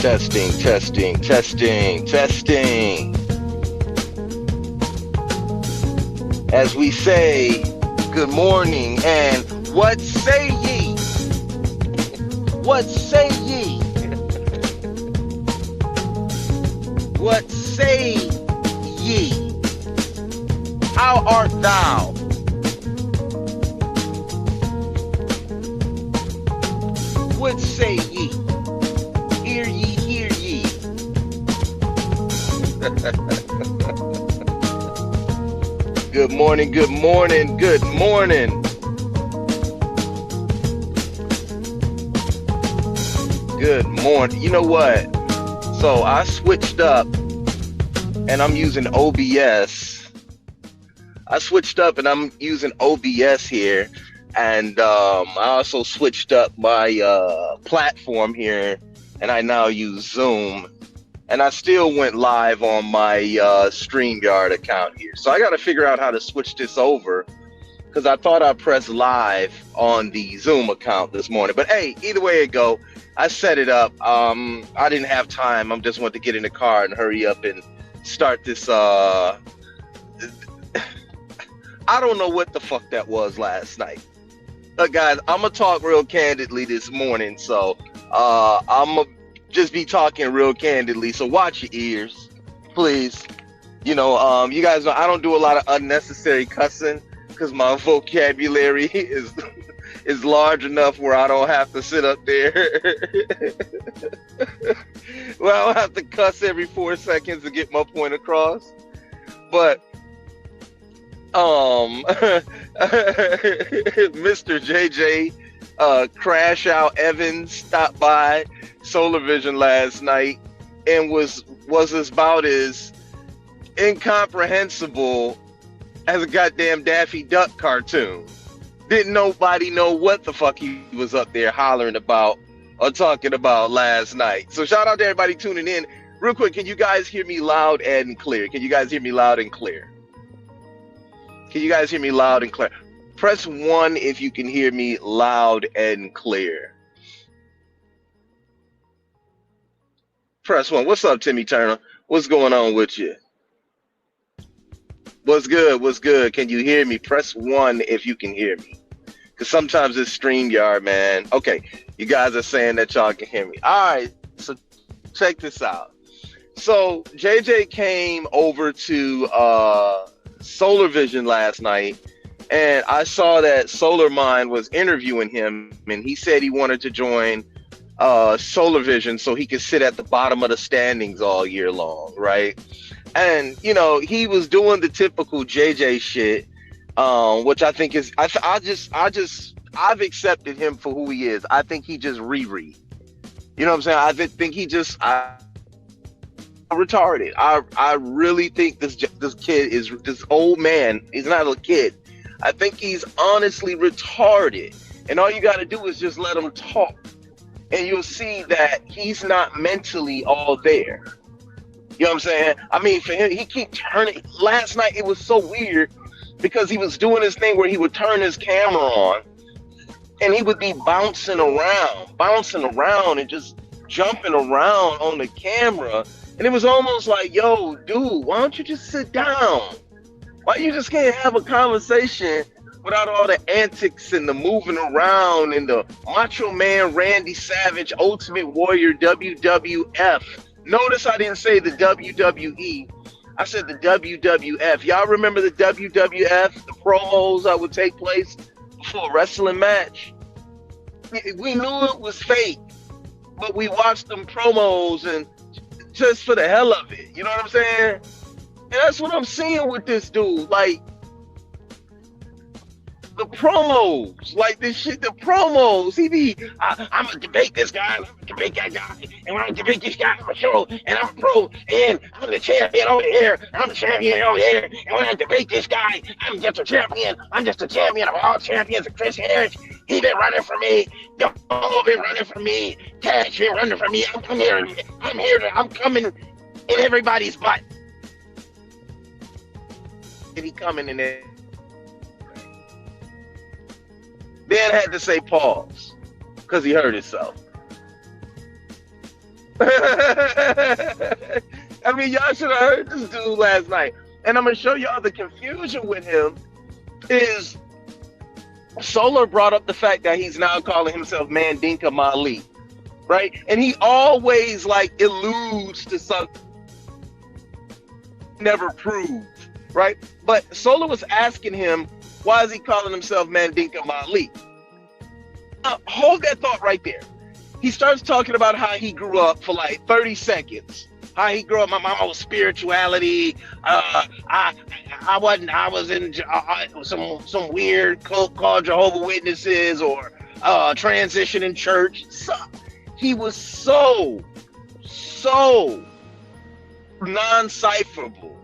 Testing, testing, testing, testing. As we say, good morning, and what say ye? What say ye? What say ye? How art thou? What say ye? Hear ye, hear ye. Good morning, good morning, good morning. Good morning. You know what? So I switched up and I'm using OBS. I switched up and I'm using OBS here. And I also switched up my platform here, and I now use Zoom. And I still went live on my StreamYard account here. So I got to figure out how to switch this over, because I thought I pressed live on the Zoom account this morning. But hey, either way it go, I set it up. I didn't have time. I just wanted to get in the car and hurry up and start this. I don't know what the fuck that was last night. Guys, I'm going to talk real candidly this morning. So I'm going to just be talking real candidly. So watch your ears, please. You know, you guys know I don't do a lot of unnecessary cussing, because my vocabulary is large enough where I don't have to sit up there. Well, I don't have to cuss every 4 seconds to get my point across. But Mr. JJ Crash Out Evans stopped by Solar Vision last night and was about as incomprehensible as a goddamn Daffy Duck cartoon. Didn't nobody know what the fuck he was up there hollering about or talking about last night. So shout out to everybody tuning in. Real quick, can you guys hear me loud and clear? Can you guys hear me loud and clear? Can you guys hear me loud and clear? Press 1 if you can hear me loud and clear. Press 1. What's up, Timmy Turner? What's going on with you? What's good? What's good? Can you hear me? Press 1 if you can hear me. Because sometimes it's StreamYard, man. Okay, you guys are saying that y'all can hear me. All right, so check this out. So JJ came over to Solar Vision last night, and I saw that Solar Mind was interviewing him, and he said he wanted to join Solar Vision so he could sit at the bottom of the standings all year long, right? And you know, he was doing the typical JJ shit, which I think is I've accepted him for who he is. I think he just Riri. You know what I'm saying? I think he just retarded. I really think this kid is this old man. He's not a kid. I think he's honestly retarded. And all you got to do is just let him talk, and you'll see that he's not mentally all there. You know what I'm saying? I mean, for him, he keep turning. Last night it was so weird because he was doing this thing where he would turn his camera on, and he would be bouncing around, and just jumping around on the camera. And it was almost like, yo, dude, why don't you just sit down? Why you just can't have a conversation without all the antics and the moving around and the Macho Man Randy Savage Ultimate Warrior WWF? Notice I didn't say the WWE. I said the WWF. Y'all remember the WWF, the promos that would take place before a wrestling match? We knew it was fake, but we watched them promos and just for the hell of it. You know what I'm saying? And that's what I'm seeing with this dude. Like, the promos, like this shit, the promos. He be, I'm gonna debate this guy, I'm gonna debate that guy, and when I debate this guy, I'm a show, and I'm a pro, and I'm the champion over here, I'm the champion over here, and when I debate this guy, I'm just a champion of all champions. Chris Harris, he been running for me, Dom been running for me, Cash been running for me. I'm coming in everybody's butt. And he coming in there. Dan had to say pause because he hurt himself. I mean, y'all should have heard this dude last night. And I'm gonna show y'all the confusion with him is Solar brought up the fact that he's now calling himself Mandinka Mali, right? And he always like alludes to something never proved, right? But Solar was asking him, why is he calling himself Mandinka Mali? Hold that thought right there. He starts talking about how he grew up for like 30 seconds. How he grew up, my mama was spirituality. I was in some weird cult called Jehovah's Witnesses or transition in church. So, he was so non-cipherable.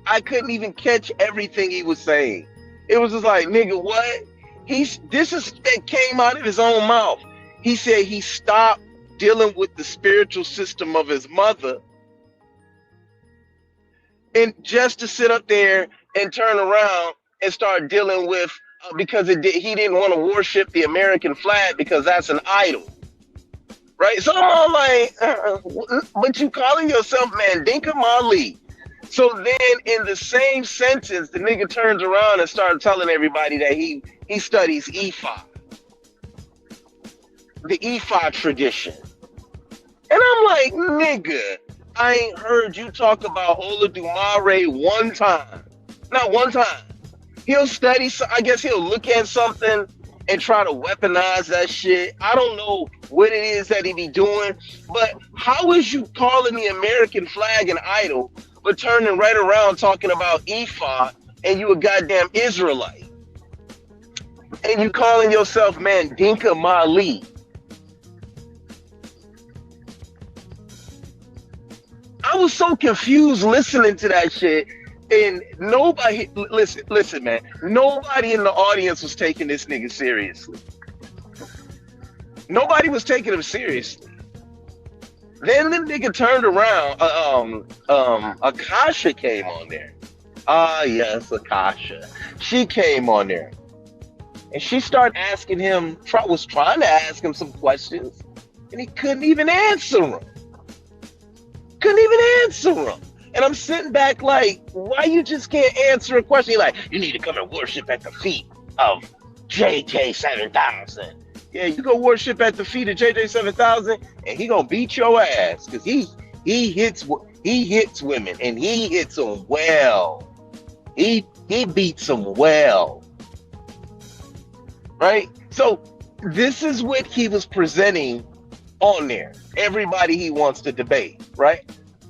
I couldn't even catch everything he was saying. It was just like, nigga, what? It came out of his own mouth. He said he stopped dealing with the spiritual system of his mother, and just to sit up there and turn around and start dealing with because he didn't want to worship the American flag because that's an idol, right? So I'm all like, but you calling yourself Mandinka Mali? So then in the same sentence, the nigga turns around and starts telling everybody that he studies Ifa, the Ifa tradition. And I'm like, nigga, I ain't heard you talk about Olodumare one time. Not one time. He'll study, I guess he'll look at something and try to weaponize that shit. I don't know what it is that he be doing, but how is you calling the American flag an idol, but turning right around talking about Ifa and you a goddamn Israelite? And you calling yourself Mandinka Mali? I was so confused listening to that shit, and nobody, listen, man, nobody in the audience was taking this nigga seriously. Nobody was taking him seriously. Then the nigga turned around, Akasha came on there. Ah, yes, Akasha. She came on there. And she started asking him, was trying to ask him some questions, and he couldn't even answer them. And I'm sitting back like, why you just can't answer a question? He's like, you need to come and worship at the feet of JJ 7000. Yeah, you go worship at the feet of JJ 7000, and he gonna beat your ass because he hits women and he hits them well. He beats them well, right? So this is what he was presenting on there. Everybody he wants to debate, right?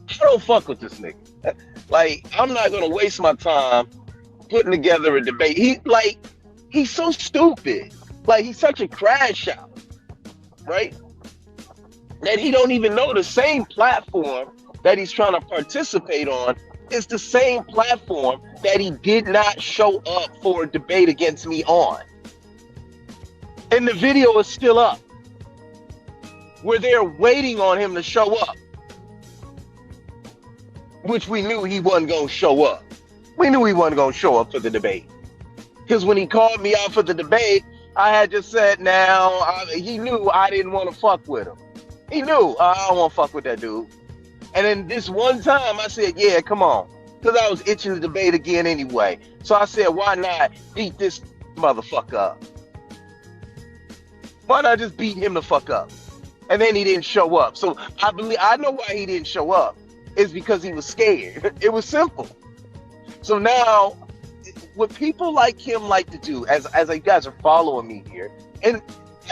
I don't fuck with this nigga. Like, I'm not gonna waste my time putting together a debate. He's so stupid. Like, he's such a crash out, right? That he don't even know the same platform that he's trying to participate on is the same platform that he did not show up for a debate against me on. And the video is still up. Where they're waiting on him to show up. Which we knew he wasn't going to show up. We knew he wasn't going to show up for the debate. Because when he called me out for the debate, I had just said, he knew I didn't want to fuck with him. He knew I don't want to fuck with that dude. And then this one time I said, yeah, come on. Because I was itching to debate again anyway. So I said, why not beat this motherfucker up? Why not just beat him the fuck up? And then he didn't show up. So I know why he didn't show up. It's because he was scared. It was simple. So now, what people like him like to do, as you guys are following me here, and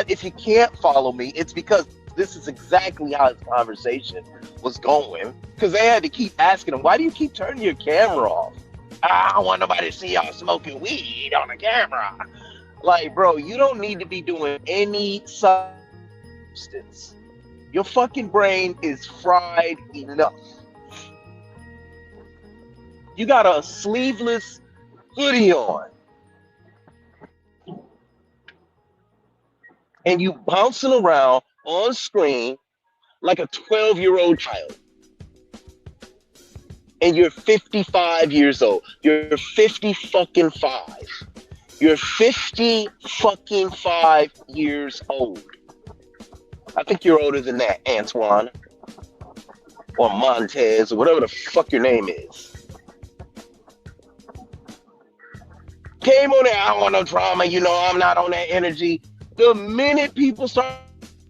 if you can't follow me, it's because this is exactly how his conversation was going. Because they had to keep asking him, why do you keep turning your camera off? I don't want nobody to see y'all smoking weed on the camera. Like, bro, you don't need to be doing any substance. Your fucking brain is fried enough. You got a sleeveless hoodie on. And you bouncing around on screen like a 12-year-old child. And you're 55 years old. You're 50 fucking 5. You're 50 fucking 5 years old. I think you're older than that, Antoine. or Montez or whatever the fuck your name is. Came on there, I don't want no drama, you know, I'm not on that energy. The minute people started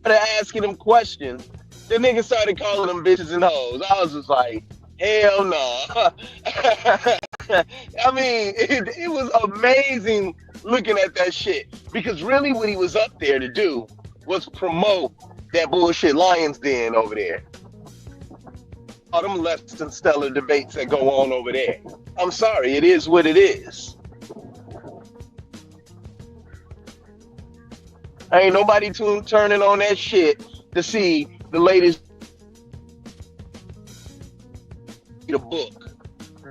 asking him questions, the nigga started calling them bitches and hoes. I was just like, hell no. I mean, it was amazing looking at that shit. Because really what he was up there to do was promote that bullshit Lions Den over there. All them less than stellar debates that go on over there. I'm sorry, it is what it is. Ain't nobody turning on that shit to see the latest the book.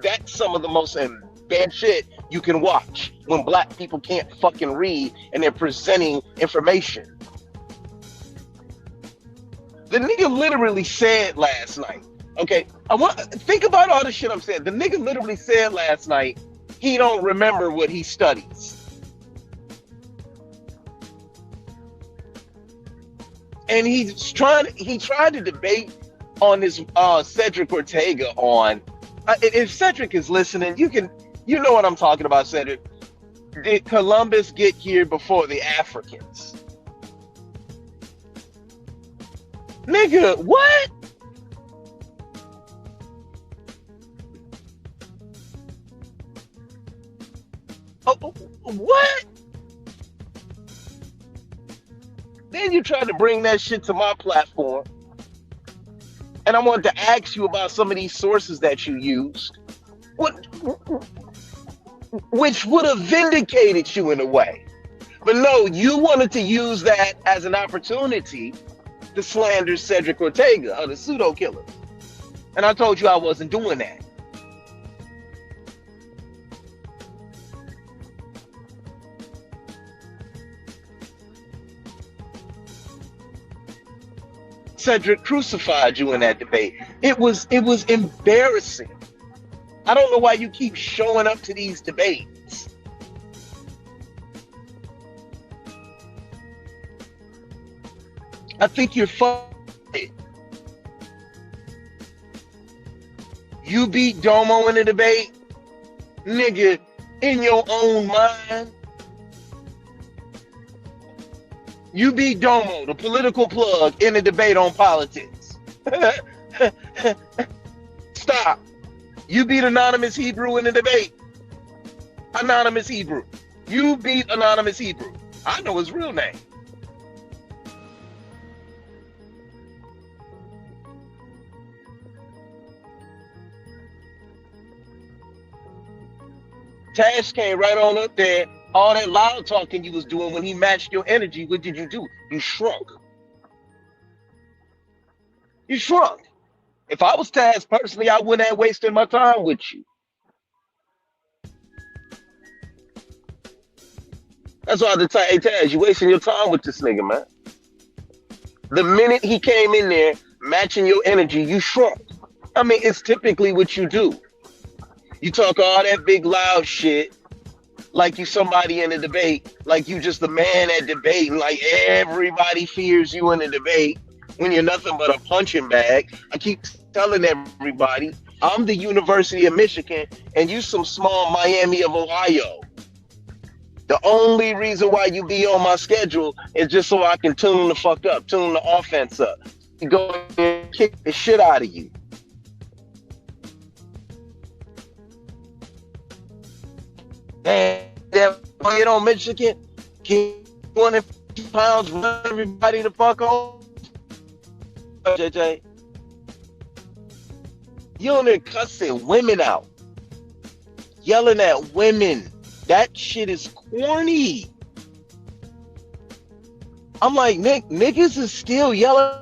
That's some of the most bad shit you can watch when black people can't fucking read and they're presenting information. The nigga literally said last night, okay, think about all the shit I'm saying. The nigga literally said last night he don't remember what he studies. And he tried to debate on this Cedric Ortega on. If Cedric is listening, you know what I'm talking about, Cedric. Did Columbus get here before the Africans? Nigga, what? Oh, what? Then you tried to bring that shit to my platform. And I wanted to ask you about some of these sources that you used, which would have vindicated you in a way. But no, you wanted to use that as an opportunity to slander Cedric Ortega, or the pseudo killer. And I told you I wasn't doing that. Cedric crucified you in that debate. It was embarrassing. I don't know why you keep showing up to these debates. I think you're fucking. You beat Domo in a debate, nigga, in your own mind. You beat Domo, the political plug, in a debate on politics. Stop. You beat Anonymous Hebrew in a debate. Anonymous Hebrew. You beat Anonymous Hebrew. I know his real name. Tash came right on up there. All that loud talking you was doing when he matched your energy, what did you do? You shrunk. You shrunk. If I was Taz personally, I wouldn't have wasted my time with you. That's why I tell hey Taz, you wasting your time with this nigga, man. The minute he came in there, matching your energy, you shrunk. I mean, it's typically what you do. You talk all that big loud shit, like you somebody in a debate, like you just the man at debate, and like everybody fears you in a debate when you're nothing but a punching bag. I keep telling everybody, I'm the University of Michigan and you some small Miami of Ohio. The only reason why you be on my schedule is just so I can tune the fuck up, tune the offense up. You go and kick the shit out of you. And that hit on Michigan, keep 250 pounds, run everybody the fuck on. JJ, you on there cussing women out, yelling at women. That shit is corny. I'm like, niggas is still yelling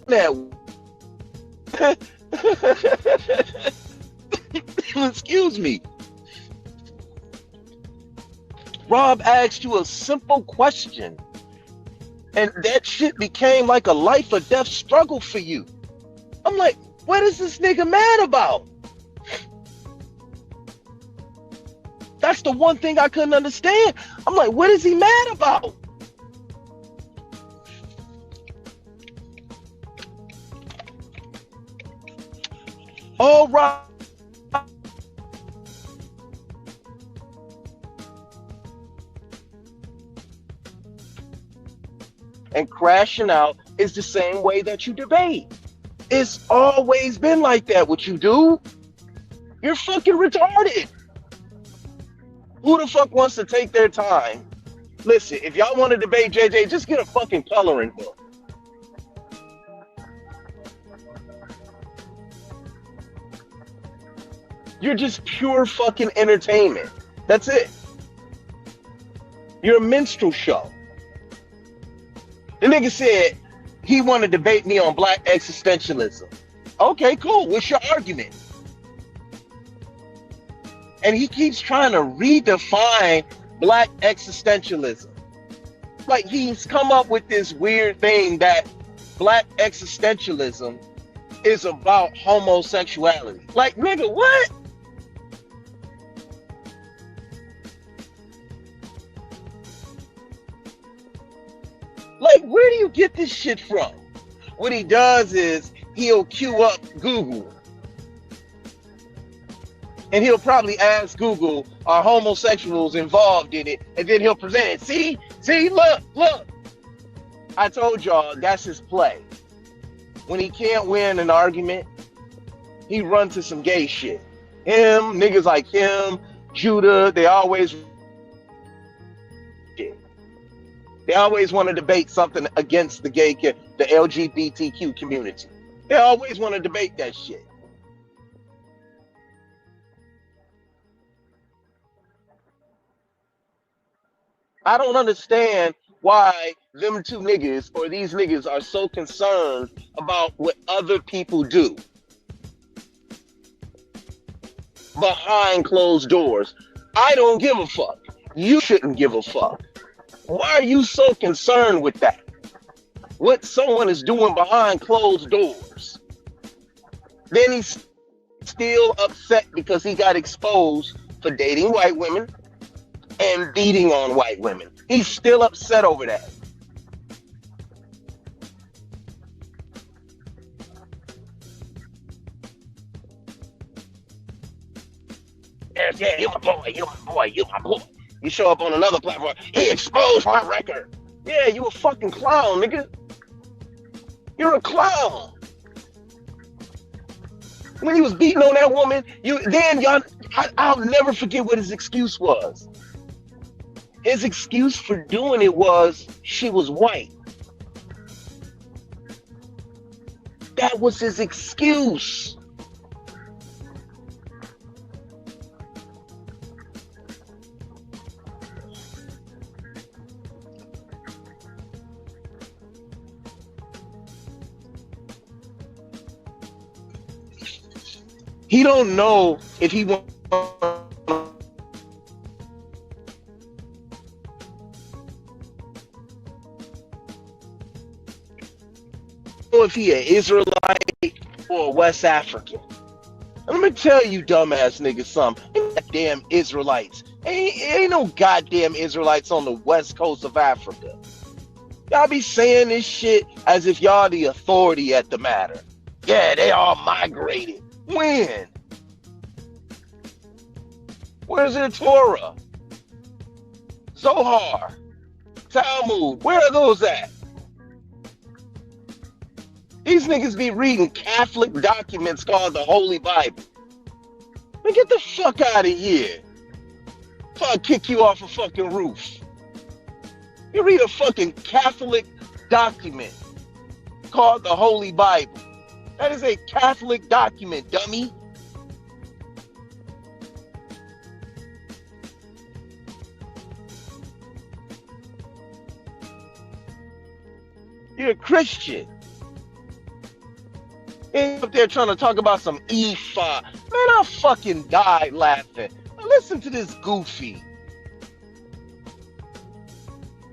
at. Excuse me. Rob asked you a simple question, and that shit became like a life or death struggle for you. I'm like, what is this nigga mad about? That's the one thing I couldn't understand. I'm like, what is he mad about? all right and crashing out is the same way that you debate. It's always been like that. What you do, you're fucking retarded. Who the fuck wants to take their time? Listen, if y'all want to debate JJ, just get a fucking coloring book. You're just pure fucking entertainment. That's it. You're a minstrel show. The nigga said he wanted to debate me on black existentialism. Okay, cool. What's your argument? And he keeps trying to redefine black existentialism. Like he's come up with this weird thing that black existentialism is about homosexuality. Like, nigga, what? Like, where do you get this shit from? What he does is he'll queue up Google. And he'll probably ask Google, are homosexuals involved in it? And then he'll present it. See, look. I told y'all that's his play. When he can't win an argument, he runs to some gay shit. Him, niggas like him, Judah, they always want to debate something against the the LGBTQ community. They always want to debate that shit. I don't understand why them two niggas or these niggas are so concerned about what other people do behind closed doors. I don't give a fuck. You shouldn't give a fuck. Why are you so concerned with that? What someone is doing behind closed doors. Then he's still upset because he got exposed for dating white women and beating on white women. He's still upset over that. Yeah, you my boy. You show up on another platform, he exposed my record. Yeah, you a fucking clown, nigga. You're a clown. When he was beating on that woman, I'll never forget what his excuse was. His excuse for doing it was she was white. That was his excuse. He don't know if he wants if he an Israelite or a West African. Let me tell you, dumbass niggas, something. Ain't damn Israelites. Ain't no goddamn Israelites on the west coast of Africa. Y'all be saying this shit as if y'all the authority at the matter. Yeah, they all migrated. When? Where's the Torah? Zohar? Talmud? Where are those at? These niggas be reading Catholic documents called the Holy Bible. Man, get the fuck out of here. Before I kick you off a fucking roof. You read a fucking Catholic document called the Holy Bible. That is a Catholic document, dummy. You're a Christian. And up there trying to talk about some ephod. Man, I fucking died laughing. Listen to this goofy.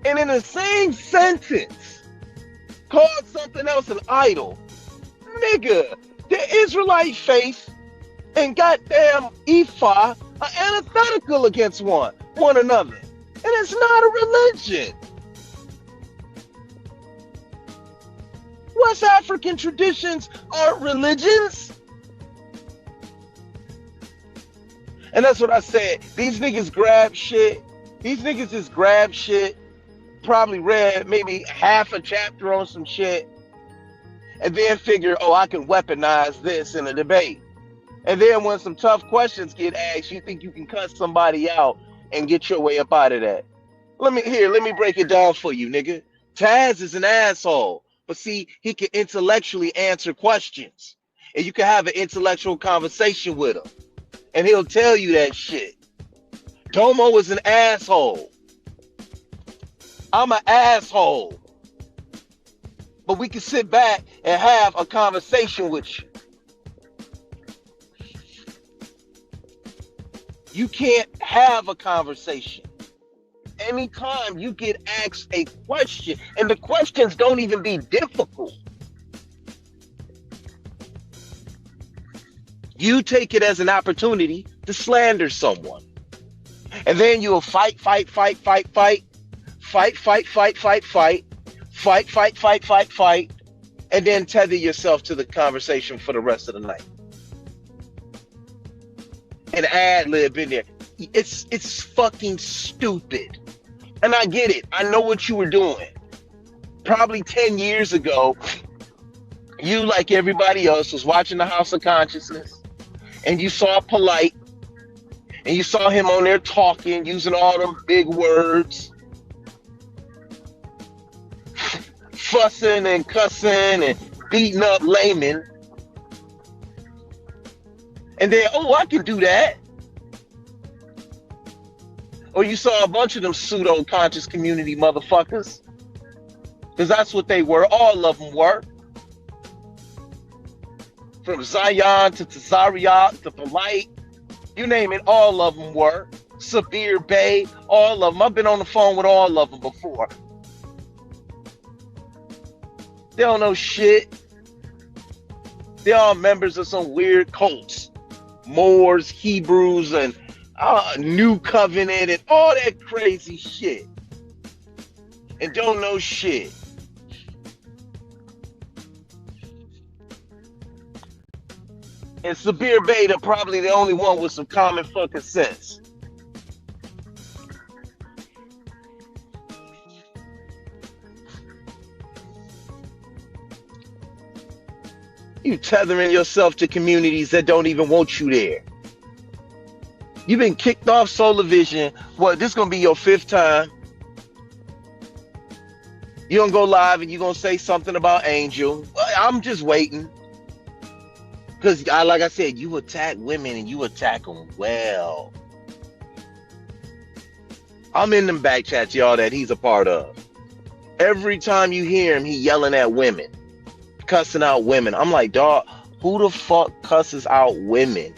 And in the same sentence, called something else an idol. Nigga, the Israelite faith and goddamn ephod are antithetical against one another. And it's not a religion. West African traditions aren't religions. And that's what I said. These niggas grab shit. These niggas just grab shit. Probably read maybe half a chapter on some shit, and then figure, oh, I can weaponize this in a debate. And then when some tough questions get asked, you think you can cut somebody out and get your way up out of that. Let me break it down for you, nigga. Taz is an asshole, but see, he can intellectually answer questions, and you can have an intellectual conversation with him, and he'll tell you that shit. Domo is an asshole. I'm an asshole. But we can sit back and have a conversation with you. You can't have a conversation. Anytime you get asked a question, and the questions don't even be difficult, you take it as an opportunity to slander someone. And then you'll fight, and then tether yourself to the conversation for the rest of the night. And ad lib in there. It's fucking stupid. And I get it. I know what you were doing. Probably 10 years ago, you, like everybody else, was watching the House of Consciousness, and you saw Polite, and you saw him on there talking, using all them big words, fussing and cussing and beating up laymen. And then, oh, I can do that. Or you saw a bunch of them pseudo-conscious community motherfuckers. Because that's what they were. All of them were. From Zion to Tazariot to Polite. You name it, all of them were. Sabir Bey, all of them. I've been on the phone with all of them before. They don't know shit. They're all members of some weird cults. Moors, Hebrews, and New Covenant, and all that crazy shit. And don't know shit. And Sabir Beta probably the only one with some common fucking sense. You tethering yourself to communities that don't even want you there. You've been kicked off Solar Vision. What, this gonna be your 5th time? You're gonna go live and you're gonna say something about Angel. I'm just waiting. Because, like I said, you attack women and you attack them well. I'm in them back chats, y'all, that he's a part of. Every time you hear him, he yelling at women. Cussing out women. I'm like, dog, who the fuck cusses out women?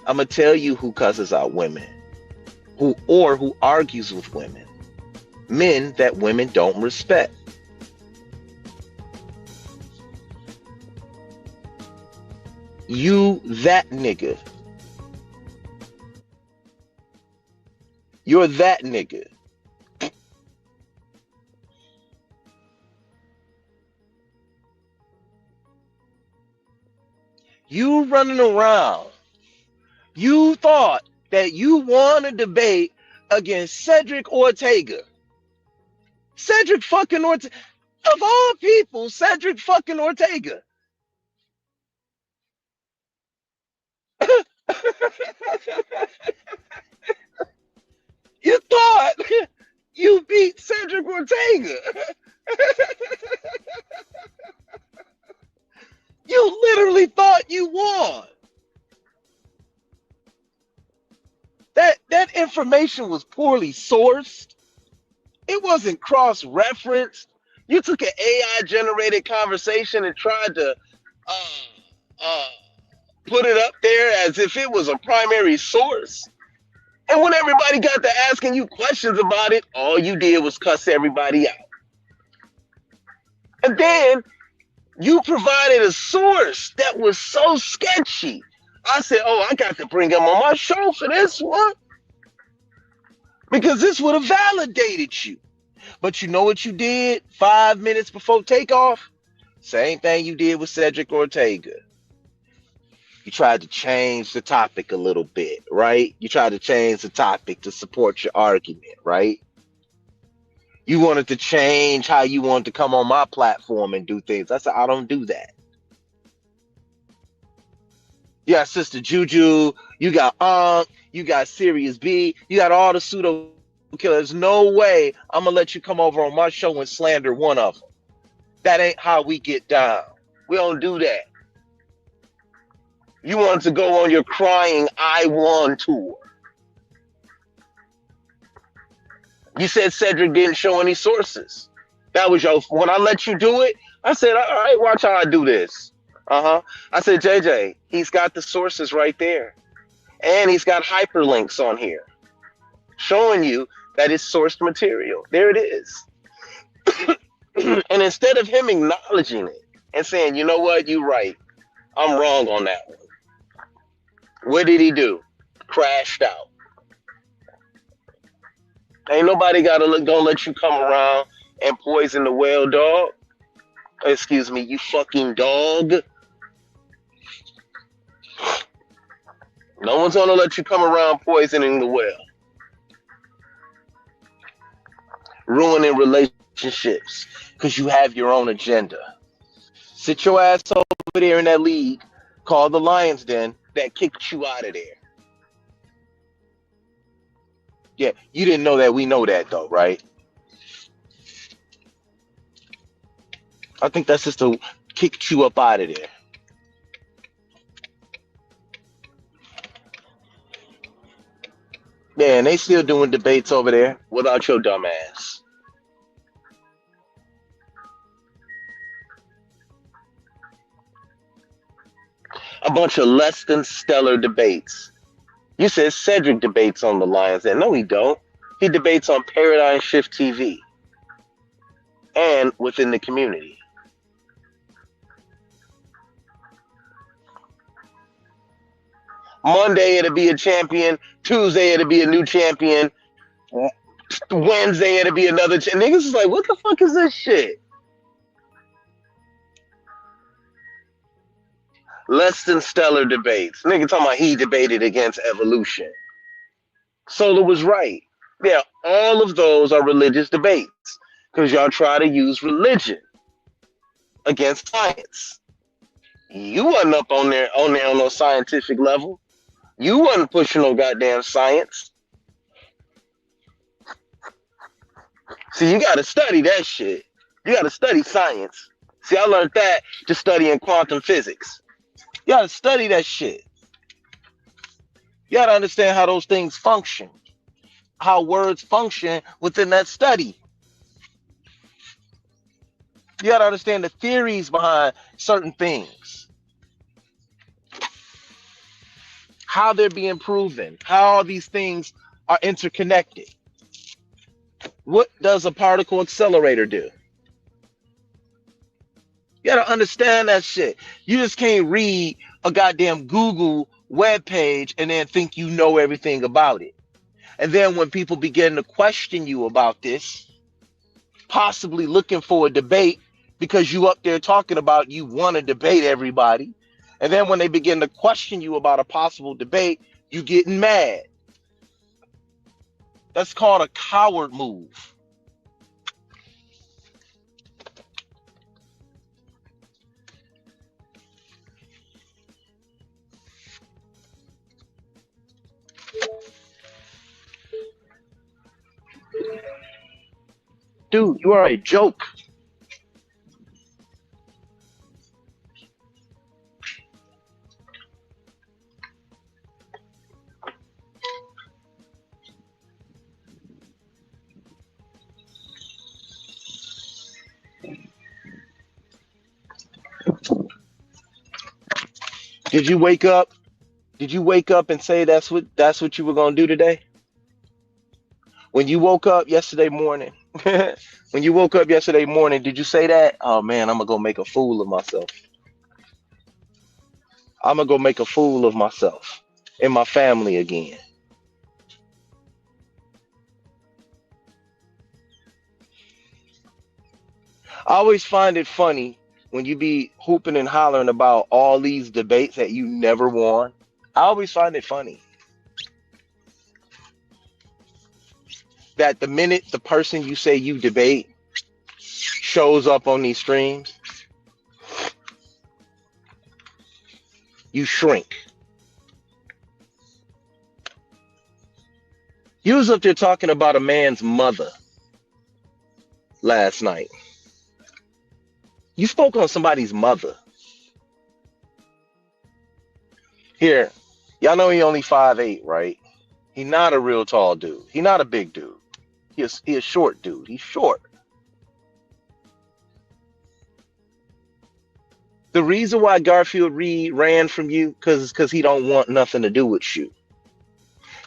I'm going to tell you who cusses out women. Who argues with women. Men that women don't respect. You that nigga. You're that nigga. You running around. You thought that you won a debate against Cedric Ortega. Cedric fucking Ortega. Of all people, Cedric fucking Ortega. You thought you beat Cedric Ortega. You literally thought you won. That information was poorly sourced. It wasn't cross-referenced. You took an AI-generated conversation and tried to put it up there as if it was a primary source. And when everybody got to asking you questions about it, all you did was cuss everybody out. And then you provided a source that was so sketchy. I said, oh, I got to bring him on my show for this one. Because this would have validated you. But you know what you did 5 minutes before takeoff? Same thing you did with Cedric Ortega. You tried to change the topic a little bit, right? You tried to change the topic to support your argument, right? You wanted to change how you wanted to come on my platform and do things. I said, I don't do that. You got Sister Juju, you got you got Sirius B, you got all the pseudo killers. No way I'm gonna let you come over on my show and slander one of them. That ain't how we get down. We don't do that. You wanted to go on your crying I won tour. You said Cedric didn't show any sources. That was your when I let you do it. I said, all right, watch how I do this. I said, JJ, he's got the sources right there, and he's got hyperlinks on here showing you that it's sourced material. There it is. And instead of him acknowledging it and saying, you know what, you're right, I'm wrong on that one. What did he do? Crashed out. Ain't nobody gonna let you come around and poison the well, dog. Excuse me, you fucking dog. No one's gonna let you come around poisoning the well, ruining relationships because you have your own agenda. Sit your ass over there in that league called the Lions Den that kicked you out of there. Yeah, you didn't know that. We know that though, right? I think that's just to kick you up out of there. Man, they still doing debates over there without your dumb ass. A bunch of less than stellar debates. You said Cedric debates on the Lions Den. No, he don't. He debates on Paradigm Shift TV and within the community. Monday it'll be a champion. Tuesday it'll be a new champion. Wednesday it'll be another. Niggas is like, what the fuck is this shit? Less than stellar debates. Nigga talking about he debated against evolution. Solar was right. Yeah, all of those are religious debates because y'all try to use religion against science. You wasn't up on no scientific level. You wasn't pushing no goddamn science. See, you got to study that shit. You got to study science. See, I learned that just studying quantum physics. You got to study that shit. You got to understand how those things function, how words function within that study. You got to understand the theories behind certain things, how they're being proven, how all these things are interconnected. What does a particle accelerator do? You got to understand that shit. You just can't read a goddamn Google web page and then think you know everything about it. And then when people begin to question you about this, possibly looking for a debate because you up there talking about you want to debate everybody. And then when they begin to question you about a possible debate, you getting mad. That's called a coward move. Dude, you are a joke. Did you wake up? Did you wake up and say that's what you were gonna do today? When you woke up yesterday morning, when you woke up yesterday morning, did you say that? Oh man, I'm gonna go make a fool of myself. I'm gonna go make a fool of myself and my family again. I always find it funny when you be hooping and hollering about all these debates that you never won, I always find it funny that the minute the person you say you debate shows up on these streams, you shrink. You was up there talking about a man's mother last night. You spoke on somebody's mother. Here, y'all know he only 5'8", right? He not a real tall dude. He not a big dude. He a short dude. He's short. The reason why Garfield Reed ran from you, because he don't want nothing to do with you.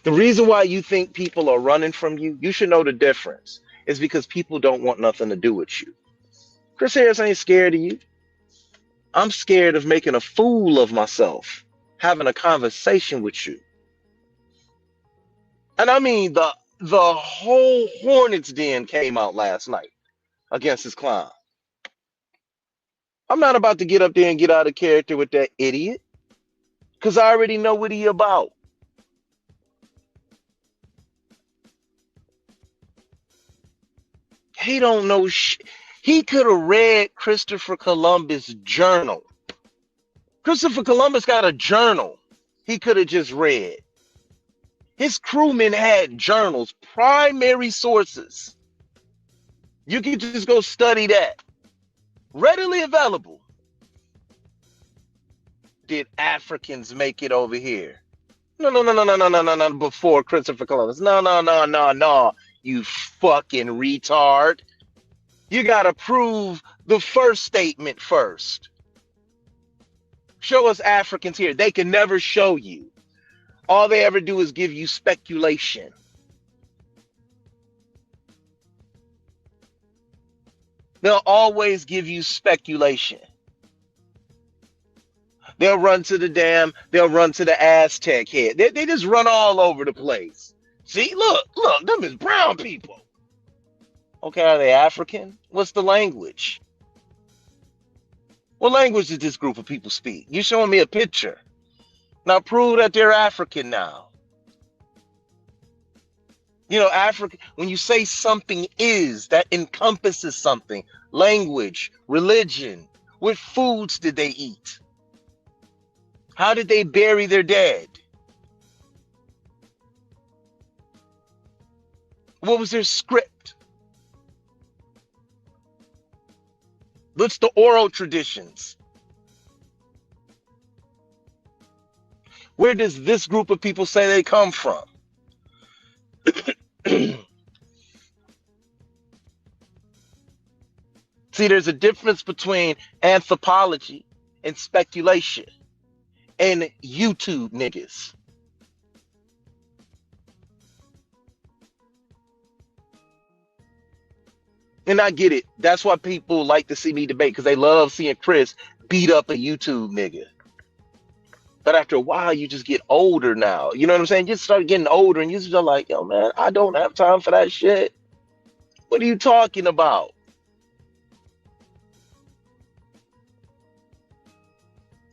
The reason why you think people are running from you, you should know the difference. Is because people don't want nothing to do with you. Chris Harris ain't scared of you. I'm scared of making a fool of myself, having a conversation with you. And I mean, the whole Hornets Den came out last night against this clown. I'm not about to get up there and get out of character with that idiot, because I already know what he about. He don't know shit. He could have read Christopher Columbus' journal. Christopher Columbus got a journal he could have just read. His crewmen had journals, primary sources. You can just go study that. Readily available. Did Africans make it over here? No. Before Christopher Columbus. No. You fucking retard. You gotta prove the first statement first. Show us Africans here. They can never show you. All they ever do is give you speculation. They'll always give you speculation. They'll run to the Aztec head. They just run all over the place. See, look, them is brown people. Okay, are they African? What's the language? What language does this group of people speak? You showing me a picture. Now prove that they're African now. You know, Africa, when you say something is, that encompasses something. Language, religion. What foods did they eat? How did they bury their dead? What was their script? What's the oral traditions? Where does this group of people say they come from? See, there's a difference between anthropology and speculation and YouTube niggas. And I get it. That's why people like to see me debate, because they love seeing Chris beat up a YouTube nigga. But after a while, you just get older now. You know what I'm saying? You start getting older and you're just like, yo, man, I don't have time for that shit. What are you talking about?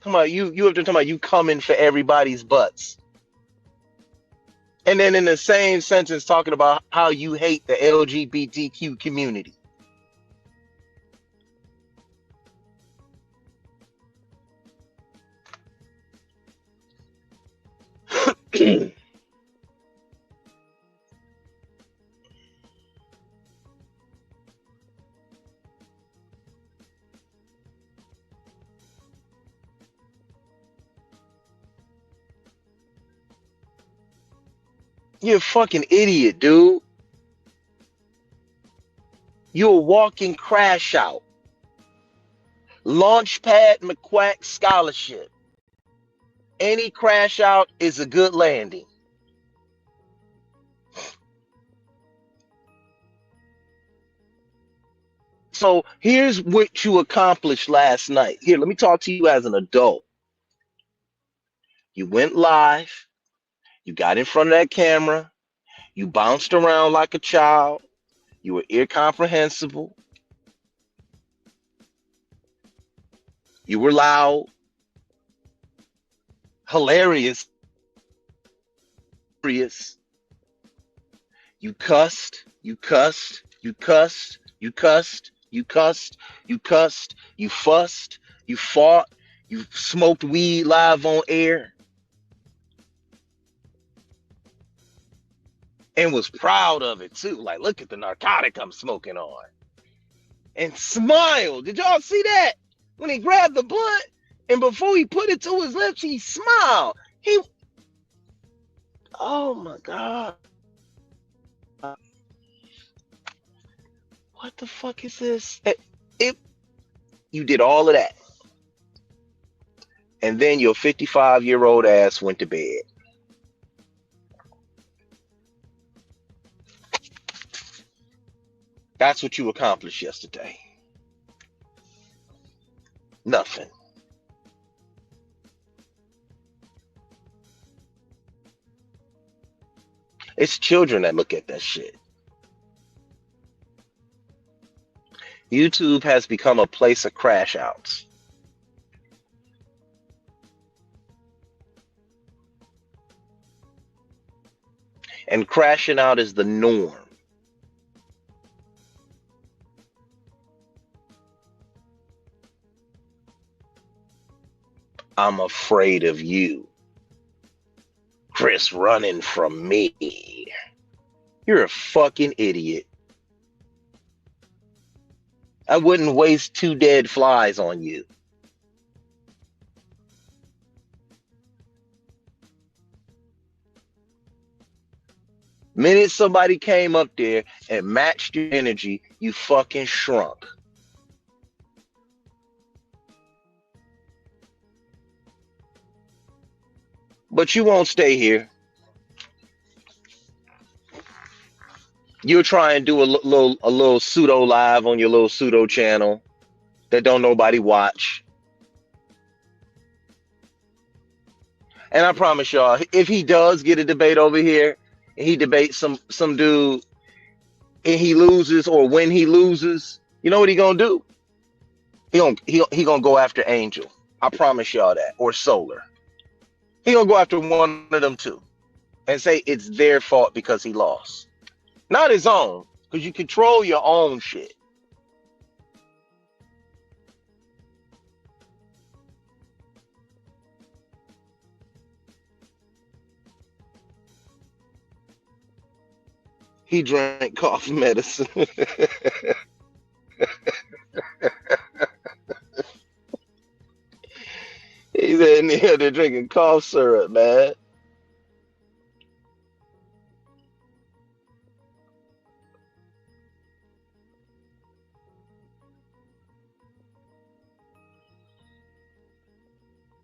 Come on, you have to talk about you coming for everybody's butts. And then in the same sentence talking about how you hate the LGBTQ community. You're a fucking idiot, dude. You're a walking crash out. Launchpad McQuack scholarship. Any crash out is a good landing. So here's what you accomplished last night. Here, let me talk to you as an adult. You went live. You got in front of that camera. You bounced around like a child. You were incomprehensible. You were loud, hilarious. You cussed, you cussed, you cussed, you cussed, you cussed, you cussed, you fussed, you fought, you smoked weed live on air, and was proud of it too. Like, look at the narcotic I'm smoking on. And smiled. Did y'all see that? When he grabbed the blunt and before he put it to his lips, he smiled. Oh my God. What the fuck is this? If you did all of that, and then your 55-year-old ass went to bed. That's what you accomplished yesterday. Nothing. It's children that look at that shit. YouTube has become a place of crash outs. And crashing out is the norm. I'm afraid of you. Chris running from me. You're a fucking idiot. I wouldn't waste 2 dead flies on you. Minute somebody came up there and matched your energy, you fucking shrunk. But you won't stay here. You'll try and do a little pseudo live on your little pseudo channel that don't nobody watch. And I promise y'all, if he does get a debate over here, and he debates some dude, and he loses, or when he loses, you know what he gonna do? He gonna go after Angel. I promise y'all that, or Solar. He gonna go after one of them too, and say it's their fault because he lost, not his own, because you control your own shit. He drank cough medicine. He's in here, they're drinking cough syrup, man.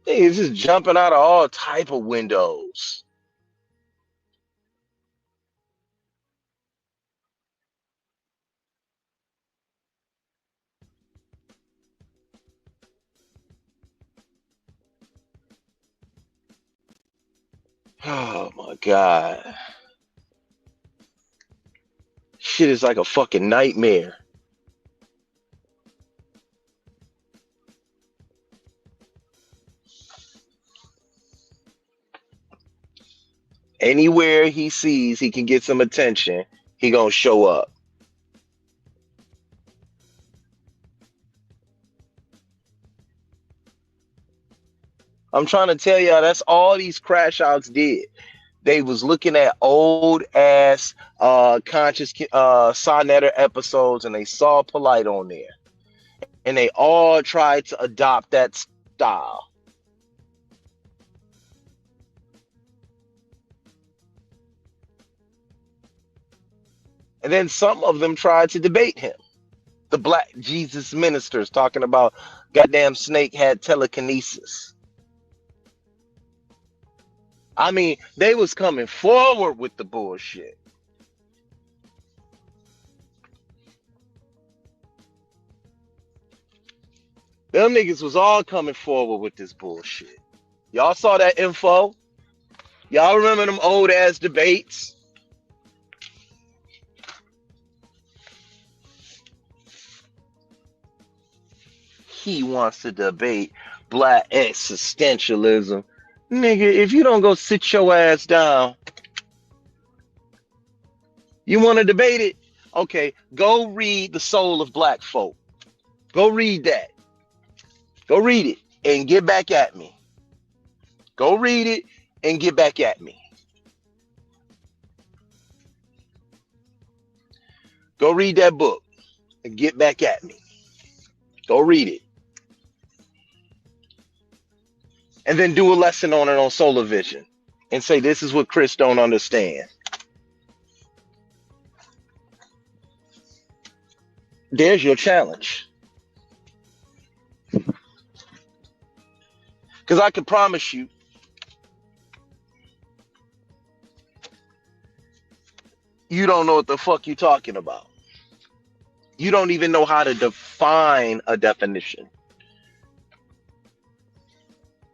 He's just jumping out of all type of windows. Oh my God. Shit is like a fucking nightmare. Anywhere he sees he can get some attention, he gonna show up. I'm trying to tell y'all, that's all these crash outs did. They was looking at old ass conscious Sonetter episodes, and they saw Polite on there, and they all tried to adopt that style. And then some of them tried to debate him. The Black Jesus ministers talking about goddamn Snake had telekinesis. I mean, they was coming forward with the bullshit. Them niggas was all coming forward with this bullshit. Y'all saw that info? Y'all remember them old ass debates? he wants to debate black existentialism. Nigga, if you don't go sit your ass down, you want to debate it? Okay, go read The Soul of Black Folk. Go read that. Go read it and get back at me. Go read it and get back at me. Go read that book and get back at me. Go read it. And then do a lesson on it on Solar Vision and say, this is what Chris don't understand. There's your challenge. Because I can promise you, you don't know what the fuck you're talking about. You don't even know how to define a definition.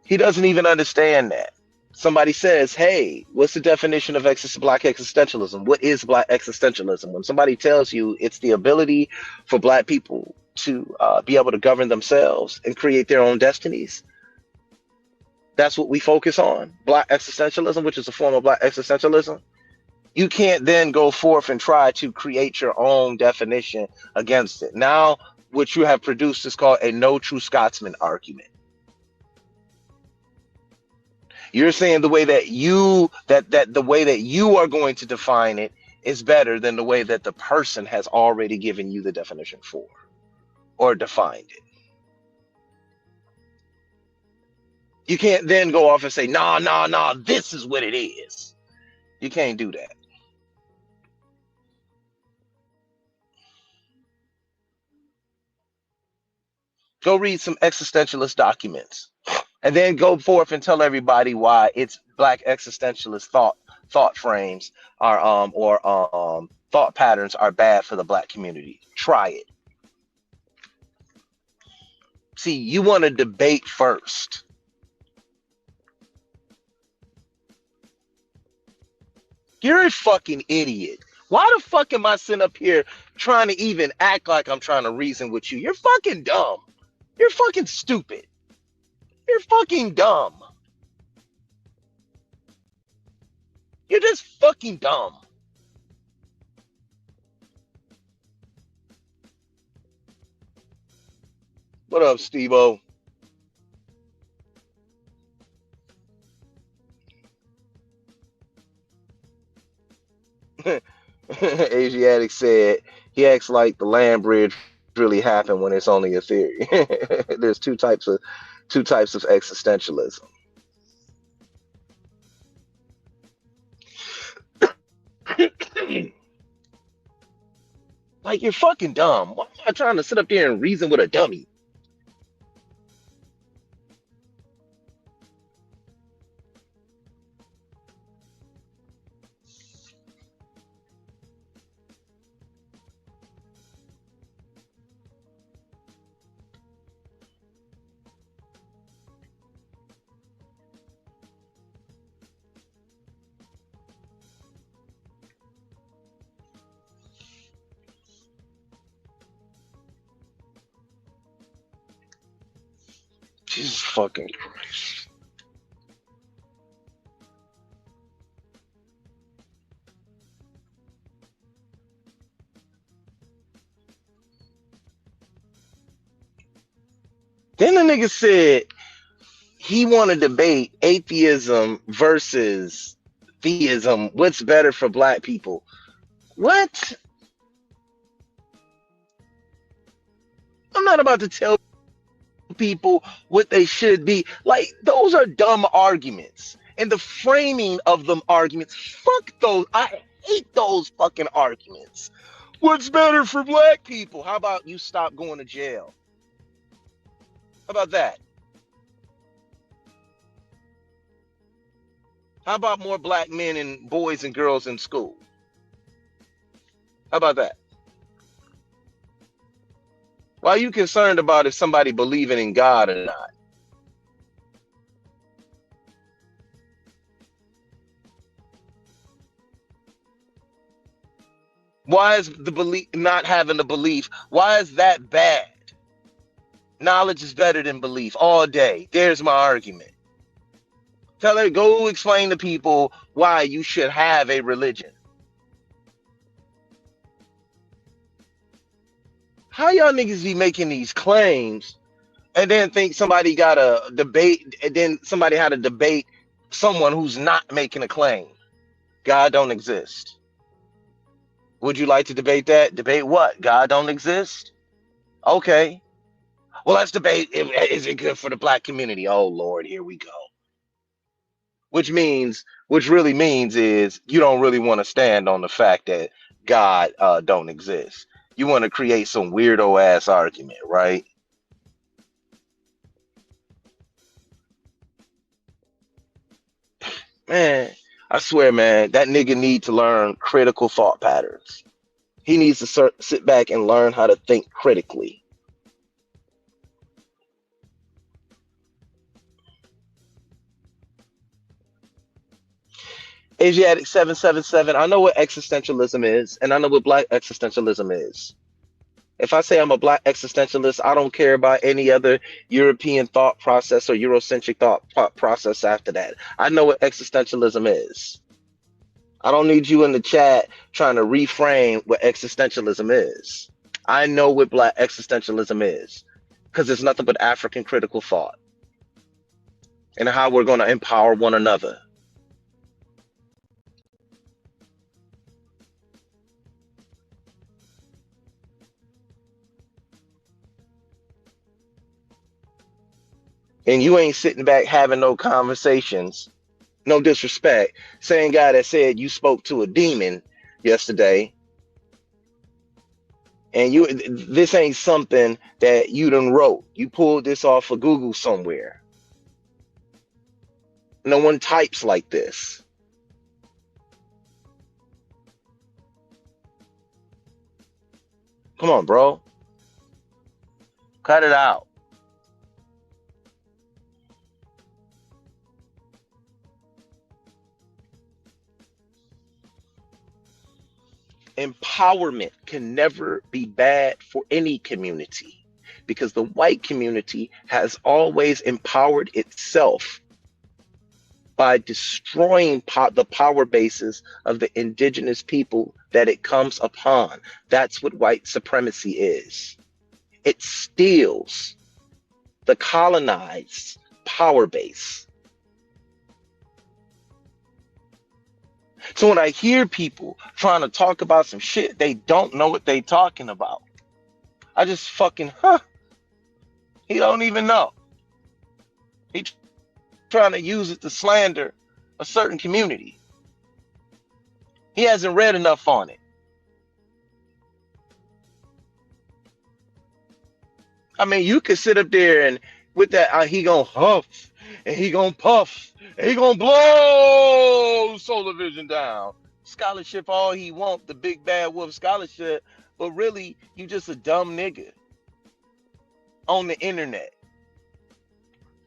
He doesn't even understand that. Somebody says, hey, what's the definition of black existentialism? What is black existentialism? When somebody tells you it's the ability for black people to be able to govern themselves and create their own destinies, that's what we focus on. Black existentialism, which is a form of black existentialism. You can't then go forth and try to create your own definition against it. Now, what you have produced is called a no true Scotsman argument. You're saying the way that you the way that you are going to define it is better than the way that the person has already given you the definition for or defined it. You can't then go off and say, nah, this is what it is. You can't do that. Go read some existentialist documents and then go forth and tell everybody why it's black existentialist thought frames are thought patterns are bad for the black community. Try it. See, you want to debate first. You're a fucking idiot. Why the fuck am I sitting up here trying to even act like I'm trying to reason with you? You're fucking dumb. You're fucking stupid. You're fucking dumb. You're just fucking dumb. What up, Steve-O? Asiatic said he acts like the land bridge really happened when it's only a theory. There's two types of existentialism. Like, you're fucking dumb. Why am I trying to sit up there and reason with a dummy? Jesus fucking Christ. Then the nigga said he want to debate atheism versus theism. What's better for black people? What? I'm not about to tell people what they should be. Like, those are dumb arguments. And the framing of them arguments, fuck those. I hate those fucking arguments. What's better for black people? How about you stop going to jail? How about that? How about more black men and boys and girls in school? How about that? Why are you concerned about if somebody believing in God or not? Why is the belief not having the belief? Why is that bad? Knowledge is better than belief all day. There's my argument. Tell her, go explain to people why you should have a religion. How y'all niggas be making these claims and then think somebody got a debate, and then somebody had to debate someone who's not making a claim? God don't exist. Would you like to debate that? Debate what? God don't exist? Okay. Well, let's debate, is it good for the black community? Oh, Lord, here we go. Which really means is you don't really want to stand on the fact that God don't exist. You want to create some weirdo ass argument, right? Man, I swear, man, that nigga need to learn critical thought patterns. He needs to sit back and learn how to think critically. Asiatic 777, I know what existentialism is, and I know what black existentialism is. If I say I'm a black existentialist, I don't care about any other European thought process or Eurocentric thought process after that. I know what existentialism is. I don't need you in the chat trying to reframe what existentialism is. I know what black existentialism is because it's nothing but African critical thought and how we're going to empower one another. And you ain't sitting back having no conversations, no disrespect. Same guy that said you spoke to a demon yesterday, and this ain't something that you done wrote. You pulled this off of Google somewhere. No one types like this. Come on, bro. Cut it out. Empowerment can never be bad for any community because the white community has always empowered itself by destroying the power bases of the indigenous people that it comes upon. That's what white supremacy is. It steals the colonized power base. So when I hear people trying to talk about some shit, they don't know what they talking about. I just fucking, he don't even know. He trying to use it to slander a certain community. He hasn't read enough on it. I mean, you could sit up there and with that, he gonna huff and he gonna puff and he gonna blow Solar Vision down. Scholarship all he want, the big bad wolf scholarship, but really, you just a dumb nigga on the internet,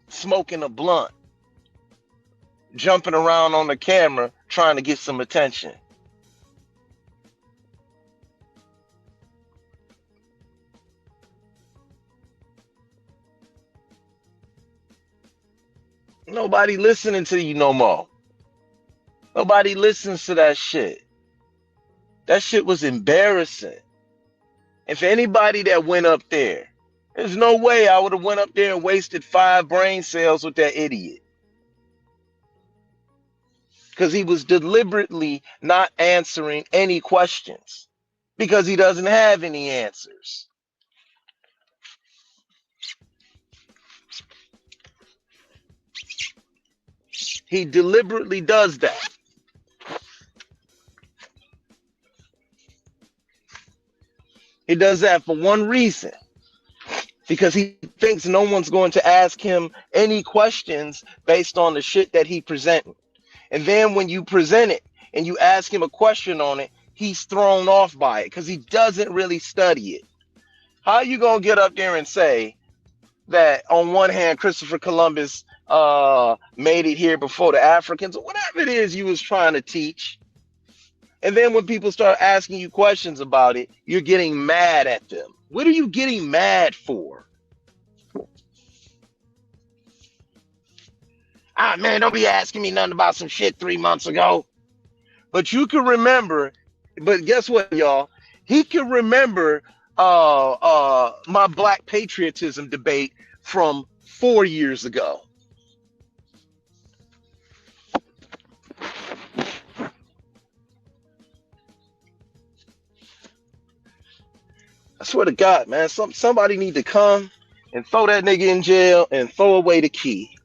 smoking a blunt, jumping around on the camera, trying to get some attention. Nobody listening to you no more. Nobody listens to that shit. That shit was embarrassing. If anybody that went up there, there's no way I would have went up there and wasted 5 brain cells with that idiot. Because he was deliberately not answering any questions. Because he doesn't have any answers. He deliberately does that. He does that for one reason. Because he thinks no one's going to ask him any questions based on the shit that he presenting. And then when you present it and you ask him a question on it, he's thrown off by it because he doesn't really study it. How are you going to get up there and say that on one hand, Christopher Columbus made it here before the Africans, or whatever it is you was trying to teach? And then when people start asking you questions about it, you're getting mad at them. What are you getting mad for? Ah, man, don't be asking me nothing about some shit 3 months ago. But you can remember, but guess what, y'all? He can remember my black patriotism debate from 4 years ago. I swear to God, man, somebody need to come and throw that nigga in jail and throw away the key.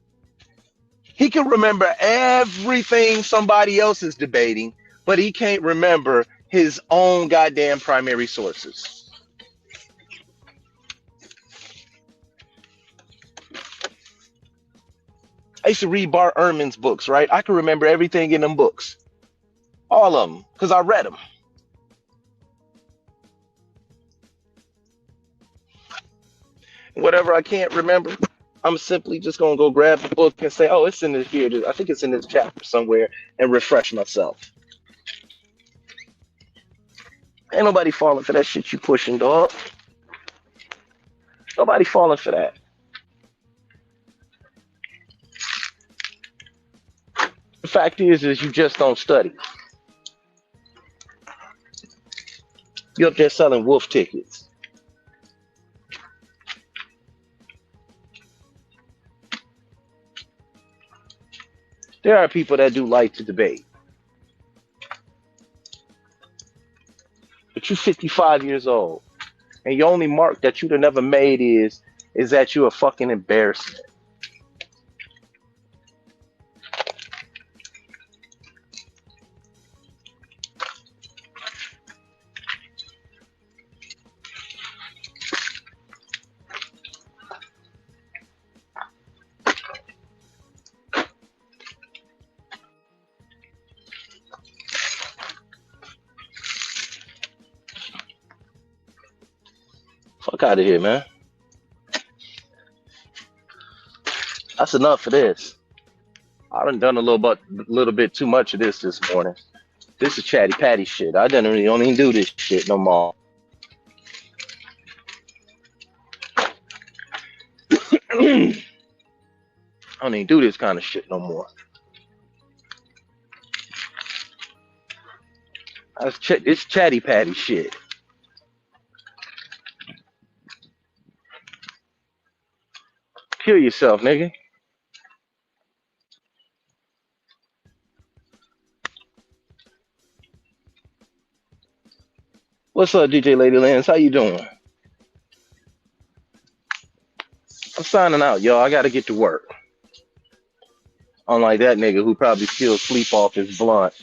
He can remember everything somebody else is debating, but he can't remember his own goddamn primary sources. I used to read Bart Ehrman's books, right? I can remember everything in them books, all of them, because I read them. Whatever I can't remember, I'm simply just gonna go grab the book and say, "Oh, it's in this here. I think it's in this chapter somewhere," and refresh myself. Ain't nobody falling for that shit you pushing, dog. Nobody falling for that. The fact is you just don't study. You're up there selling wolf tickets. There are people that do like to debate. But you're 55 years old, and your only mark that you'd have never made is that you're a fucking embarrassment. Fuck out of here, man. That's enough for this. I done a little bit too much of this morning. This is chatty patty shit. I don't even do this shit no more. I don't even do this kind of shit no more. It's chatty patty shit. Kill yourself, nigga. What's up, DJ Lady Lance? How you doing? I'm signing out, y'all. I gotta get to work. Unlike that nigga who probably still sleep off his blunt.